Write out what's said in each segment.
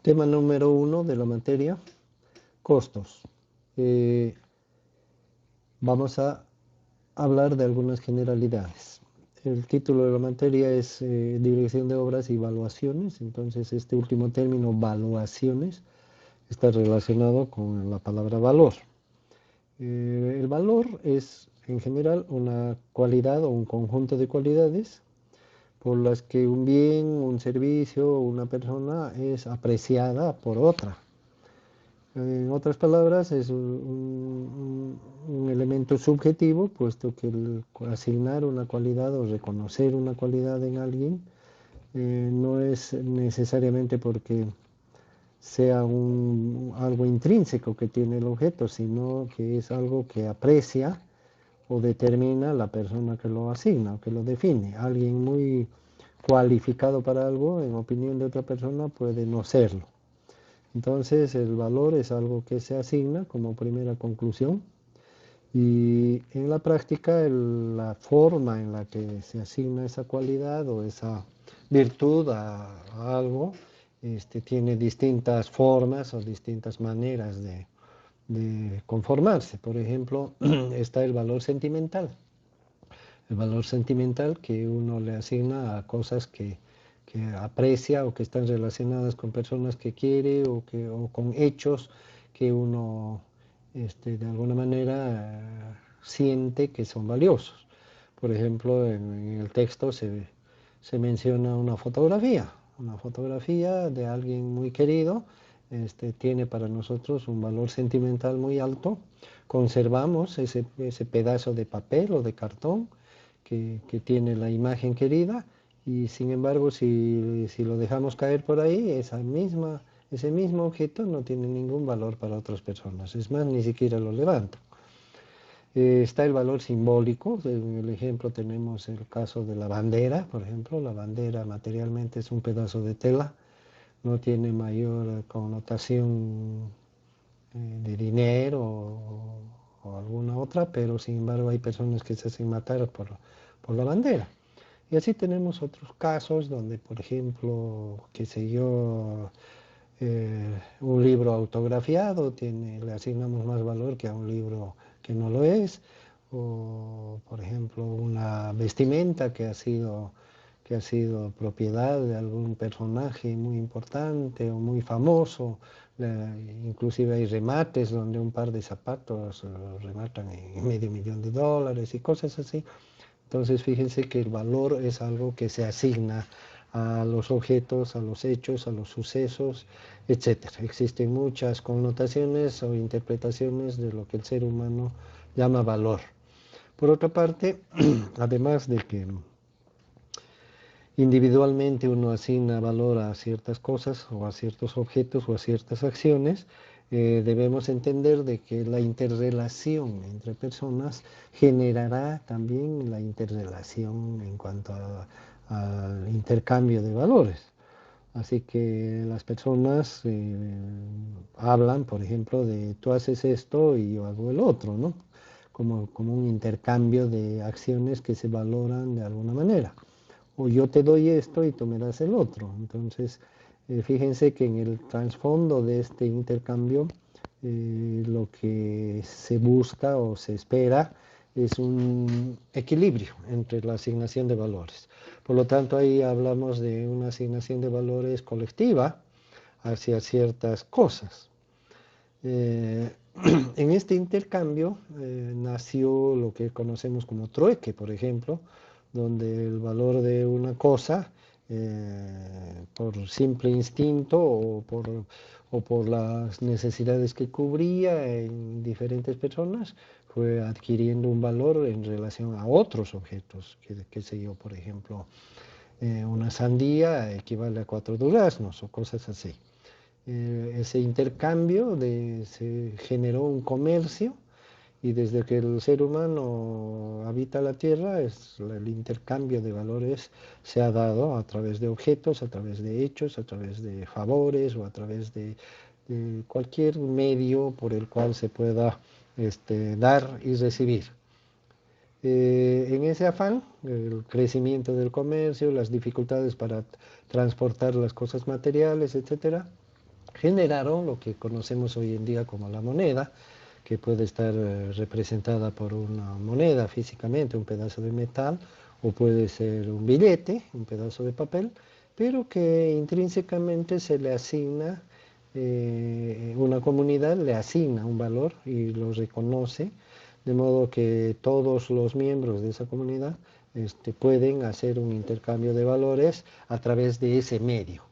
Tema número 1 de la materia, costos. Vamos a hablar de algunas generalidades. El título de la materia es Dirección de Obras y Valuaciones, entonces este último término, valuaciones, está relacionado con la palabra valor. El valor es, en general, una cualidad o un conjunto de cualidades por las que un bien, un servicio o una persona es apreciada por otra. En otras palabras, es un elemento subjetivo, puesto que el asignar una cualidad o reconocer una cualidad en alguien no es necesariamente porque sea algo intrínseco que tiene el objeto, sino que es algo que aprecia o determina la persona que lo asigna o que lo define. Alguien muy cualificado para algo, en opinión de otra persona, puede no serlo. Entonces, el valor es algo que se asigna como primera conclusión y en la práctica la forma en la que se asigna esa cualidad o esa virtud a algo tiene distintas formas o distintas maneras de conformarse. Por ejemplo, está el valor sentimental. El valor sentimental que uno le asigna a cosas que aprecia o que están relacionadas con personas que quiere o con hechos que uno de alguna manera siente que son valiosos. Por ejemplo, en el texto se menciona una fotografía de alguien muy querido, tiene para nosotros un valor sentimental muy alto. Conservamos ese pedazo de papel o de cartón que tiene la imagen querida y sin embargo si lo dejamos caer por ahí, ese mismo objeto no tiene ningún valor para otras personas, es más, ni siquiera lo levantan. Está el valor simbólico, en el ejemplo tenemos el caso de la bandera, por ejemplo, la bandera materialmente es un pedazo de tela, no tiene mayor connotación de dinero o alguna otra, pero sin embargo hay personas que se hacen matar por la bandera. Y así tenemos otros casos donde, por ejemplo, qué sé yo, un libro autografiado le asignamos más valor que a un libro que no lo es, o por ejemplo una vestimenta que ha sido propiedad de algún personaje muy importante o muy famoso. Inclusive hay remates donde un par de zapatos rematan en $500,000 y cosas así. Entonces fíjense que el valor es algo que se asigna a los objetos, a los hechos, a los sucesos, etc. Existen muchas connotaciones o interpretaciones de lo que el ser humano llama valor. Por otra parte, además de que individualmente uno asigna valor a ciertas cosas o a ciertos objetos o a ciertas acciones, debemos entender de que la interrelación entre personas generará también la interrelación en cuanto al intercambio de valores. Así que las personas hablan, por ejemplo, de tú haces esto y yo hago el otro, ¿no? Como un intercambio de acciones que se valoran de alguna manera. O yo te doy esto y tú me das el otro. Entonces, fíjense que en el trasfondo de este intercambio, lo que se busca o se espera es un equilibrio entre la asignación de valores. Por lo tanto, ahí hablamos de una asignación de valores colectiva hacia ciertas cosas. En este intercambio nació lo que conocemos como trueque, por ejemplo, donde el valor de una cosa, por simple instinto o por las necesidades que cubría en diferentes personas, fue adquiriendo un valor en relación a otros objetos, qué sé yo, por ejemplo, una sandía equivale a 4 duraznos o cosas así. Ese intercambio se generó un comercio y desde que el ser humano habita la Tierra, el intercambio de valores se ha dado a través de objetos, a través de hechos, a través de favores o a través de cualquier medio por el cual se pueda dar y recibir. En ese afán, el crecimiento del comercio, las dificultades para transportar las cosas materiales, etcétera, generaron lo que conocemos hoy en día como la moneda, que puede estar representada por una moneda físicamente, un pedazo de metal, o puede ser un billete, un pedazo de papel, pero que intrínsecamente se le asigna, una comunidad le asigna un valor y lo reconoce, de modo que todos los miembros de esa comunidad pueden hacer un intercambio de valores a través de ese medio.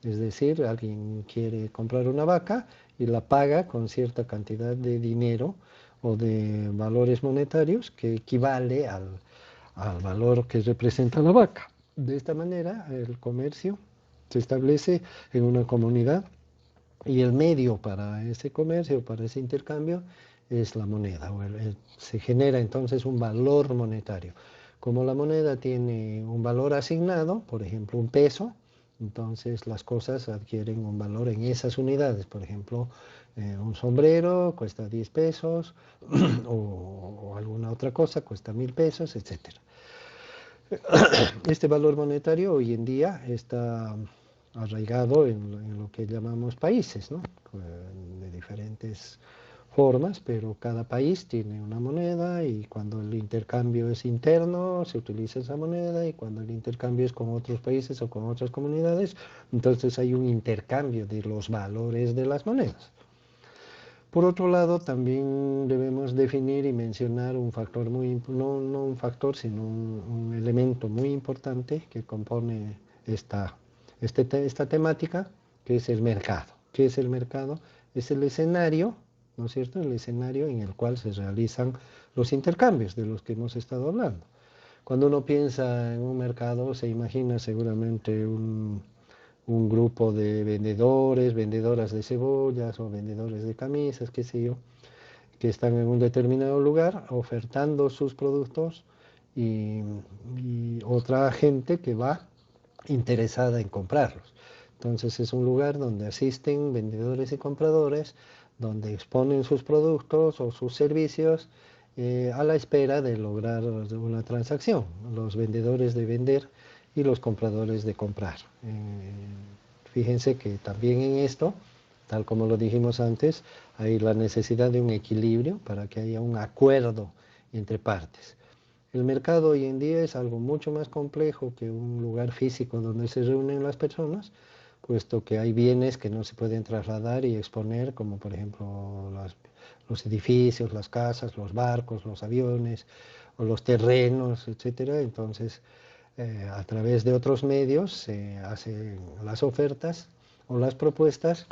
Es decir, alguien quiere comprar una vaca y la paga con cierta cantidad de dinero o de valores monetarios que equivale al valor que representa la vaca. De esta manera, el comercio se establece en una comunidad y el medio para ese comercio, para ese intercambio, es la moneda. Se genera entonces un valor monetario. Como la moneda tiene un valor asignado, por ejemplo, un peso, entonces las cosas adquieren un valor en esas unidades. Por ejemplo, un sombrero cuesta 10 pesos o alguna otra cosa cuesta 1000 pesos, etc. Este valor monetario hoy en día está arraigado en lo que llamamos países, ¿no? De diferentes formas, pero cada país tiene una moneda y cuando el intercambio es interno se utiliza esa moneda y cuando el intercambio es con otros países o con otras comunidades, entonces hay un intercambio de los valores de las monedas. Por otro lado, también debemos definir y mencionar un factor no un factor, sino un elemento muy importante que compone esta temática, que es el mercado. ¿Qué es el mercado? Es el escenario, ¿no es cierto? El escenario en el cual se realizan los intercambios de los que hemos estado hablando. Cuando uno piensa en un mercado, se imagina seguramente un grupo de vendedores, vendedoras de cebollas o vendedores de camisas, qué sé yo, que están en un determinado lugar ofertando sus productos y, y otra gente que va interesada en comprarlos. Entonces es un lugar donde asisten vendedores y compradores, donde exponen sus productos o sus servicios a la espera de lograr una transacción. Los vendedores de vender y los compradores de comprar. Fíjense que también en esto, tal como lo dijimos antes, hay la necesidad de un equilibrio para que haya un acuerdo entre partes. El mercado hoy en día es algo mucho más complejo que un lugar físico donde se reúnen las personas, puesto que hay bienes que no se pueden trasladar y exponer, como por ejemplo los edificios, las casas, los barcos, los aviones o los terrenos, etcétera. Entonces, a través de otros medios se hacen las ofertas o las propuestas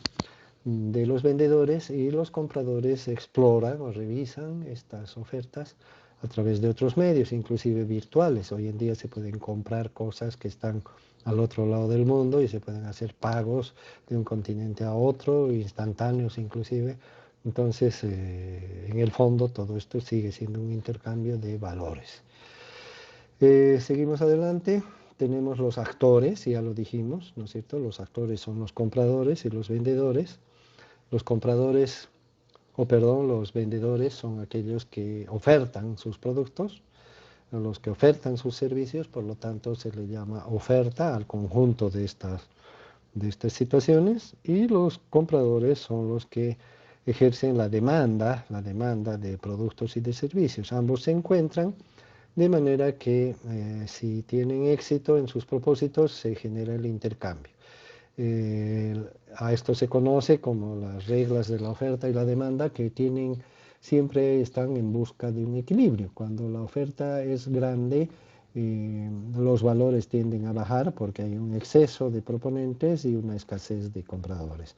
de los vendedores y los compradores exploran o revisan estas ofertas a través de otros medios, inclusive virtuales. Hoy en día se pueden comprar cosas que están al otro lado del mundo y se pueden hacer pagos de un continente a otro, instantáneos inclusive. Entonces, en el fondo, todo esto sigue siendo un intercambio de valores. Seguimos adelante. Tenemos los actores, ya lo dijimos, ¿no es cierto? Los actores son los compradores y los vendedores. Los compradores, o perdón, los vendedores son aquellos que ofertan sus productos, a los que ofertan sus servicios, por lo tanto se le llama oferta al conjunto de estas situaciones, y los compradores son los que ejercen la demanda de productos y de servicios. Ambos se encuentran de manera que si tienen éxito en sus propósitos se genera el intercambio. A esto se conoce como las reglas de la oferta y la demanda, que siempre están en busca de un equilibrio. Cuando la oferta es grande, los valores tienden a bajar porque hay un exceso de proponentes y una escasez de compradores.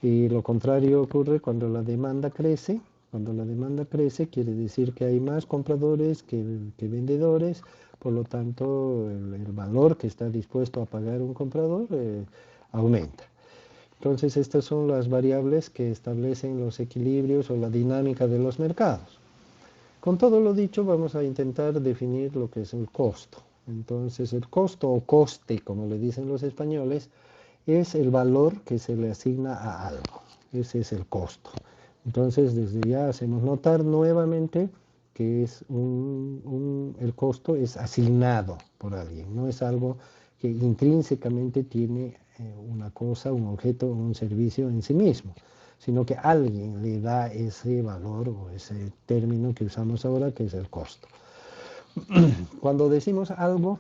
Y lo contrario ocurre cuando la demanda crece. Cuando la demanda crece quiere decir que hay más compradores que vendedores, por lo tanto el valor que está dispuesto a pagar un comprador aumenta. Entonces estas son las variables que establecen los equilibrios o la dinámica de los mercados. Con todo lo dicho, vamos a intentar definir lo que es el costo. Entonces el costo o coste, como le dicen los españoles, es el valor que se le asigna a algo. Ese es el costo. Entonces desde ya hacemos notar nuevamente que el costo es asignado por alguien, no es algo que intrínsecamente tiene una cosa, un objeto o un servicio en sí mismo, sino que alguien le da ese valor o ese término que usamos ahora, que es el costo. Cuando decimos algo,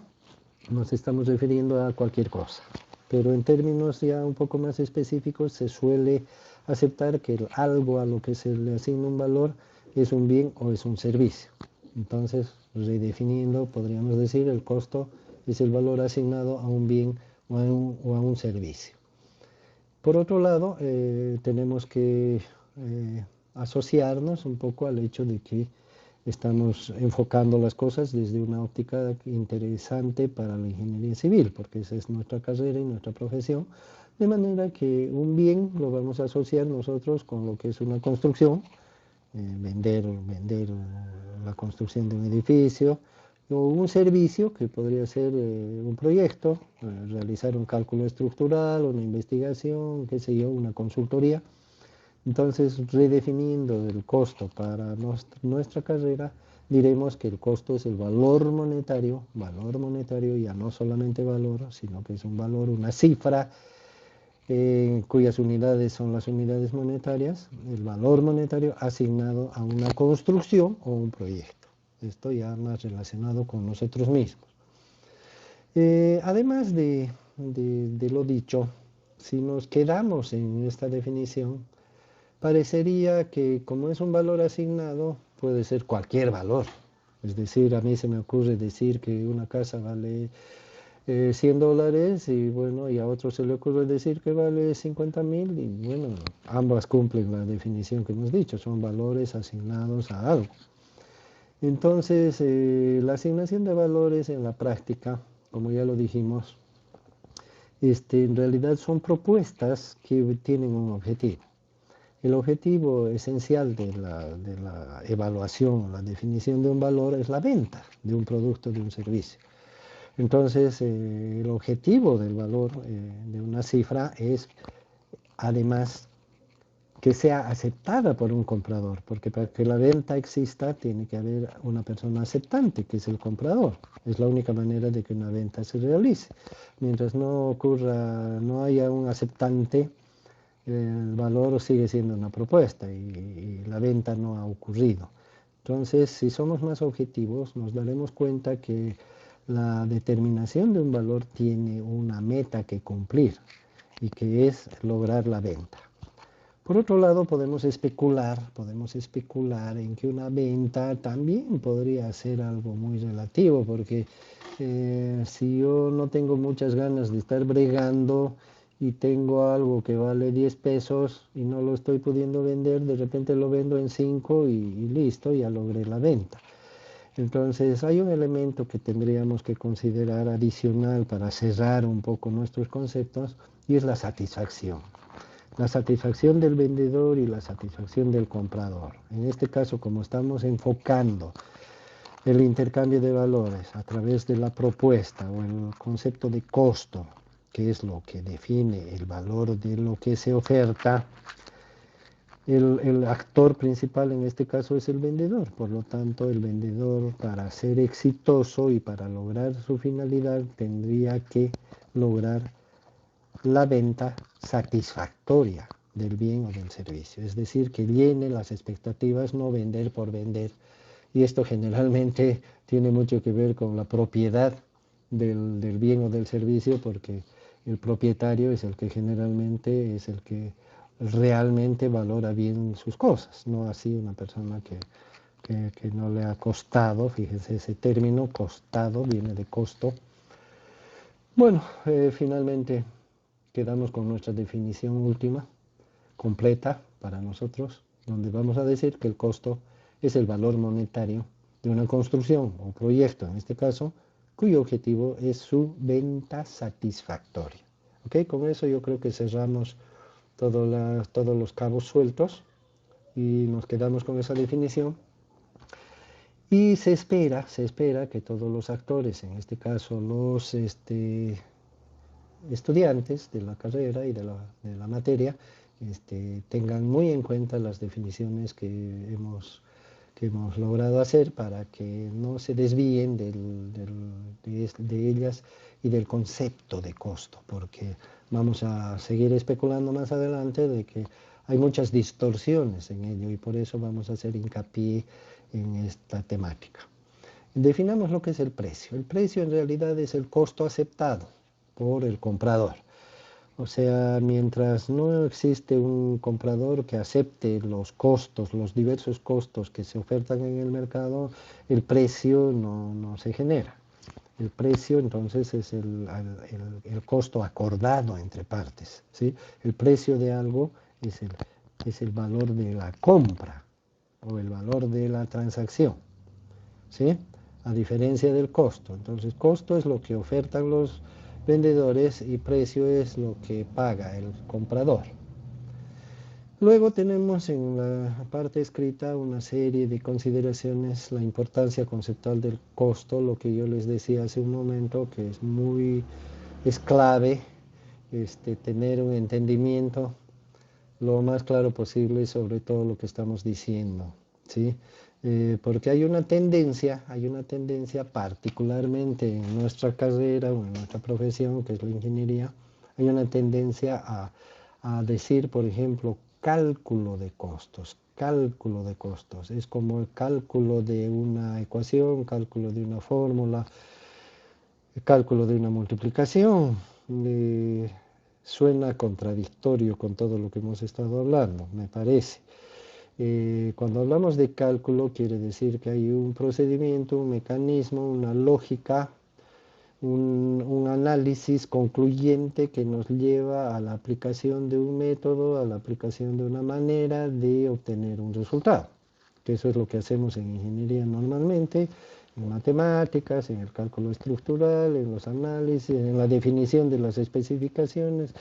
nos estamos refiriendo a cualquier cosa, pero en términos ya un poco más específicos se suele aceptar que el algo a lo que se le asigna un valor es un bien o es un servicio. Entonces, redefiniendo, podríamos decir el costo es el valor asignado a un bien o a un servicio. Por otro lado, tenemos que asociarnos un poco al hecho de que estamos enfocando las cosas desde una óptica interesante para la ingeniería civil, porque esa es nuestra carrera y nuestra profesión, de manera que un bien lo vamos a asociar nosotros con lo que es una construcción, vender la construcción de un edificio, o un servicio que podría ser un proyecto, realizar un cálculo estructural, una investigación, qué sé yo, una consultoría. Entonces, redefiniendo el costo para nuestra carrera, diremos que el costo es el valor monetario, ya no solamente valor, sino que es un valor, una cifra, cuyas unidades son las unidades monetarias, el valor monetario asignado a una construcción o un proyecto. Esto ya más relacionado con nosotros mismos. Además de lo dicho, si nos quedamos en esta definición, parecería que como es un valor asignado, puede ser cualquier valor. Es decir, a mí se me ocurre decir que una casa vale $100 y bueno, y a otro se le ocurre decir que vale 50.000 y bueno, ambas cumplen la definición que hemos dicho, son valores asignados a algo. Entonces, la asignación de valores en la práctica, como ya lo dijimos, en realidad son propuestas que tienen un objetivo. El objetivo esencial de la evaluación, la definición de un valor es la venta de un producto, de un servicio. Entonces, el objetivo del valor de una cifra es, además, que sea aceptada por un comprador, porque para que la venta exista tiene que haber una persona aceptante, que es el comprador. Es la única manera de que una venta se realice. Mientras no ocurra, no haya un aceptante, el valor sigue siendo una propuesta y la venta no ha ocurrido. Entonces, si somos más objetivos, nos daremos cuenta que la determinación de un valor tiene una meta que cumplir y que es lograr la venta. Por otro lado, podemos especular en que una venta también podría ser algo muy relativo, porque si yo no tengo muchas ganas de estar bregando y tengo algo que vale 10 pesos y no lo estoy pudiendo vender, de repente lo vendo en 5 y listo, ya logré la venta. Entonces hay un elemento que tendríamos que considerar adicional para cerrar un poco nuestros conceptos y es la satisfacción. La satisfacción del vendedor y la satisfacción del comprador. En este caso, como estamos enfocando el intercambio de valores a través de la propuesta o el concepto de costo, que es lo que define el valor de lo que se oferta, el actor principal en este caso es el vendedor. Por lo tanto, el vendedor, para ser exitoso y para lograr su finalidad, tendría que lograr la venta satisfactoria del bien o del servicio, es decir, que llene las expectativas, no vender por vender. Y esto generalmente tiene mucho que ver con la propiedad del bien o del servicio, porque el propietario es el que generalmente es el que realmente valora bien sus cosas, no así una persona que no le ha costado. Fíjense, ese término costado viene de costo. Bueno, finalmente quedamos con nuestra definición última, completa para nosotros, donde vamos a decir que el costo es el valor monetario de una construcción o proyecto, en este caso, cuyo objetivo es su venta satisfactoria. ¿Ok? Con eso yo creo que cerramos todos los cabos sueltos y nos quedamos con esa definición. Y se espera que todos los actores, en este caso los estudiantes de la carrera y de la materia, tengan muy en cuenta las definiciones que hemos que hemos logrado hacer para que no se desvíen de ellas y del concepto de costo, porque vamos a seguir especulando más adelante de que hay muchas distorsiones en ello y por eso vamos a hacer hincapié en esta temática. Definamos lo que es el precio. El precio en realidad es el costo aceptado por el comprador. O sea, mientras no existe un comprador que acepte los costos, los diversos costos que se ofertan en el mercado, el precio no se genera. El precio entonces es el costo acordado entre partes, ¿sí? El precio de algo es el valor de la compra o el valor de la transacción, ¿sí? A diferencia del costo. Entonces, costo es lo que ofertan los vendedores y precio es lo que paga el comprador. Luego tenemos en la parte escrita una serie de consideraciones, la importancia conceptual del costo, lo que yo les decía hace un momento, que es clave tener un entendimiento lo más claro posible sobre todo lo que estamos diciendo, ¿sí? Porque hay una tendencia particularmente en nuestra carrera o en nuestra profesión, que es la ingeniería, hay una tendencia a decir, por ejemplo, cálculo de costos. Cálculo de costos es como el cálculo de una ecuación, cálculo de una fórmula, el cálculo de una multiplicación. Suena contradictorio con todo lo que hemos estado hablando, me parece. Cuando hablamos de cálculo quiere decir que hay un procedimiento, un mecanismo, una lógica, un análisis concluyente que nos lleva a la aplicación de un método, a la aplicación de una manera de obtener un resultado. Que eso es lo que hacemos en ingeniería normalmente, en matemáticas, en el cálculo estructural, en los análisis, en la definición de las especificaciones,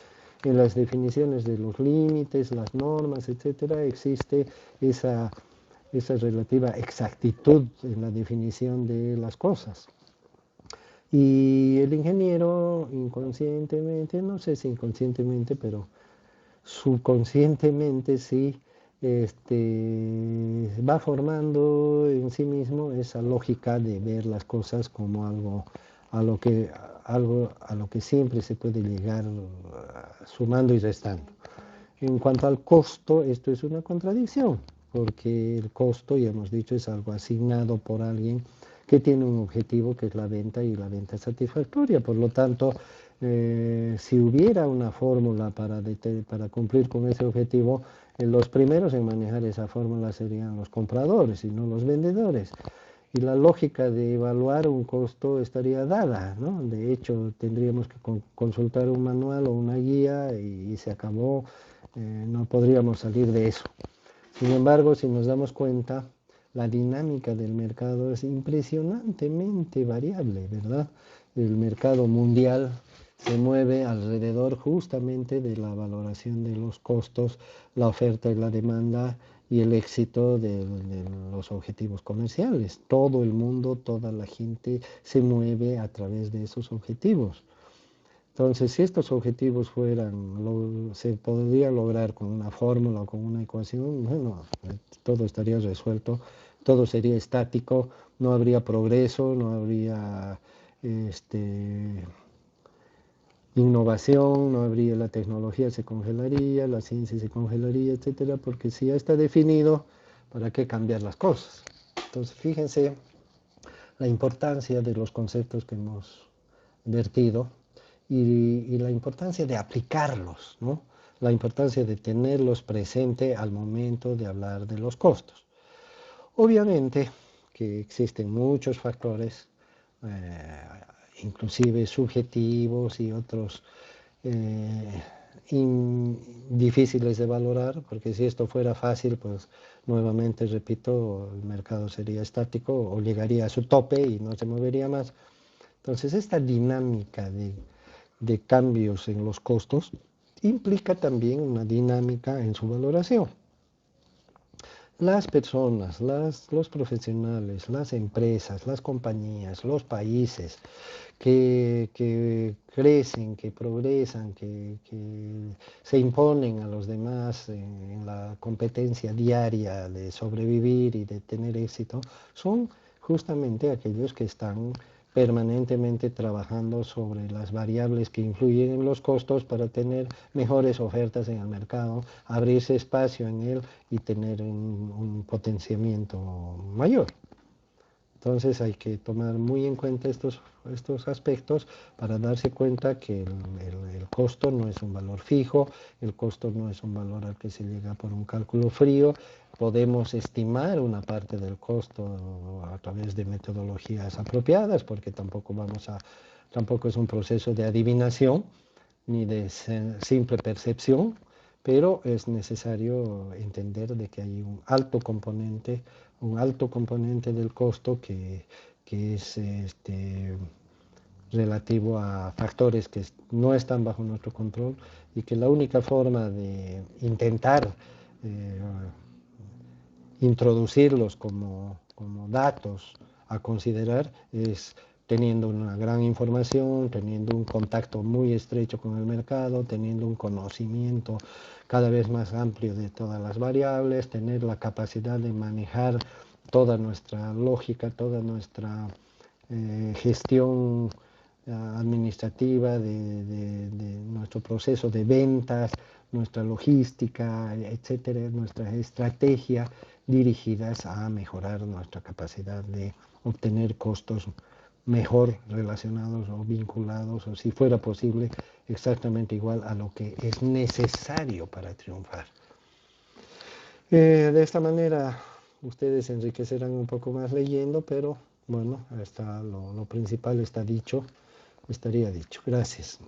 en las definiciones de los límites, las normas, etcétera, existe esa relativa exactitud en la definición de las cosas. Y el ingeniero inconscientemente, no sé si inconscientemente, pero subconscientemente sí, va formando en sí mismo esa lógica de ver las cosas como algo a lo que siempre se puede llegar sumando y restando. En cuanto al costo, esto es una contradicción, porque el costo, ya hemos dicho, es algo asignado por alguien que tiene un objetivo que es la venta y la venta satisfactoria. Por lo tanto, si hubiera una fórmula para cumplir con ese objetivo, los primeros en manejar esa fórmula serían los compradores y no los vendedores. Y la lógica de evaluar un costo estaría dada, ¿no? De hecho, tendríamos que consultar un manual o una guía y se acabó, no podríamos salir de eso. Sin embargo, si nos damos cuenta, la dinámica del mercado es impresionantemente variable, ¿verdad? El mercado mundial se mueve alrededor justamente de la valoración de los costos, la oferta y la demanda y el éxito de los objetivos comerciales. Todo el mundo, toda la gente se mueve a través de esos objetivos. Entonces, si estos objetivos se podría lograr con una fórmula o con una ecuación, bueno, todo estaría resuelto, todo sería estático, no habría progreso, no habría innovación, no habría la tecnología, se congelaría, la ciencia se congelaría, etcétera, porque si ya está definido, ¿para qué cambiar las cosas? Entonces, fíjense la importancia de los conceptos que hemos vertido y la importancia de aplicarlos, ¿no? La importancia de tenerlos presente al momento de hablar de los costos. Obviamente que existen muchos factores, inclusive subjetivos y otros difíciles de valorar, porque si esto fuera fácil, pues nuevamente, repito, el mercado sería estático o llegaría a su tope y no se movería más. Entonces, esta dinámica de cambios en los costos implica también una dinámica en su valoración. las personas, los profesionales, las empresas, las compañías, los países que crecen, que progresan, que se imponen a los demás en la competencia diaria de sobrevivir y de tener éxito, son justamente aquellos que están permanentemente trabajando sobre las variables que influyen en los costos para tener mejores ofertas en el mercado, abrirse espacio en él y tener un potenciamiento mayor. Entonces hay que tomar muy en cuenta estos aspectos para darse cuenta que el costo no es un valor fijo, el costo no es un valor al que se llega por un cálculo frío. Podemos estimar una parte del costo a través de metodologías apropiadas, porque tampoco es un proceso de adivinación ni de simple percepción, pero es necesario entender de que hay un alto componente del costo que es relativo a factores que no están bajo nuestro control y que la única forma de intentar eh, introducirlos como datos a considerar es teniendo una gran información, teniendo un contacto muy estrecho con el mercado, teniendo un conocimiento cada vez más amplio de todas las variables, tener la capacidad de manejar toda nuestra lógica, toda nuestra gestión administrativa de nuestro proceso de ventas, nuestra logística, etcétera, nuestra estrategia dirigidas a mejorar nuestra capacidad de obtener costos mejor relacionados o vinculados, o si fuera posible, exactamente igual a lo que es necesario para triunfar. De esta manera, ustedes se enriquecerán un poco más leyendo, pero bueno, lo principal está dicho, estaría dicho. Gracias.